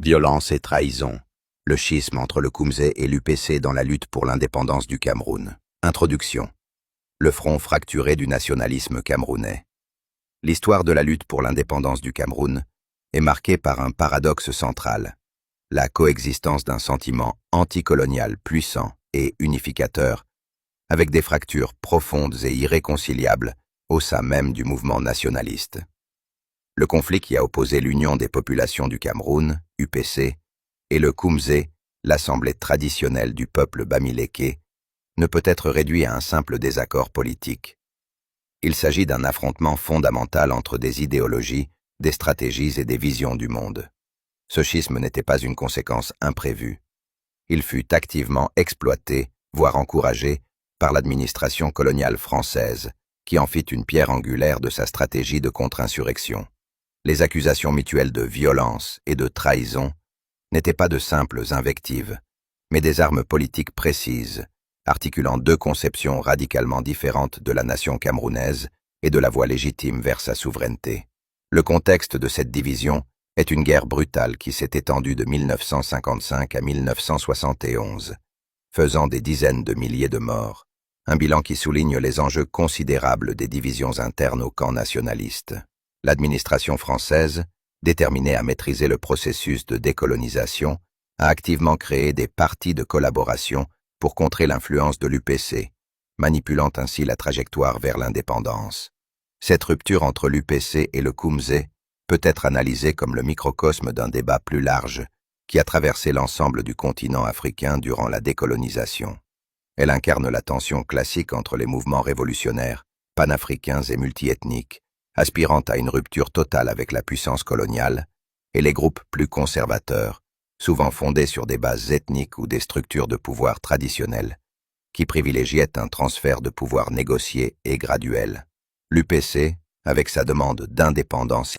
Violence et trahison. Le schisme entre le Koumzé et l'UPC dans la lutte pour l'indépendance du Cameroun. Introduction. Le front fracturé du nationalisme camerounais. L'histoire de la lutte pour l'indépendance du Cameroun est marquée par un paradoxe central, la coexistence d'un sentiment anticolonial puissant et unificateur, avec des fractures profondes et irréconciliables au sein même du mouvement nationaliste. Le conflit qui a opposé l'Union des populations du Cameroun, UPC, et le Koumzé, l'assemblée traditionnelle du peuple bamiléké, ne peut être réduit à un simple désaccord politique. Il s'agit d'un affrontement fondamental entre des idéologies, des stratégies et des visions du monde. Ce schisme n'était pas une conséquence imprévue. Il fut activement exploité, voire encouragé, par l'administration coloniale française, qui en fit une pierre angulaire de sa stratégie de contre-insurrection. Les accusations mutuelles de violence et de trahison n'étaient pas de simples invectives, mais des armes politiques précises, articulant deux conceptions radicalement différentes de la nation camerounaise et de la voie légitime vers sa souveraineté. Le contexte de cette division est une guerre brutale qui s'est étendue de 1955 à 1971, faisant des dizaines de milliers de morts, un bilan qui souligne les enjeux considérables des divisions internes au camp nationaliste. L'administration française, déterminée à maîtriser le processus de décolonisation, a activement créé des partis de collaboration pour contrer l'influence de l'UPC, manipulant ainsi la trajectoire vers l'indépendance. Cette rupture entre l'UPC et le Koumzé peut être analysée comme le microcosme d'un débat plus large qui a traversé l'ensemble du continent africain durant la décolonisation. Elle incarne la tension classique entre les mouvements révolutionnaires, panafricains et multiethniques, aspirant à une rupture totale avec la puissance coloniale, et les groupes plus conservateurs, souvent fondés sur des bases ethniques ou des structures de pouvoir traditionnelles, qui privilégiaient un transfert de pouvoir négocié et graduel. L'UPC, avec sa demande d'indépendance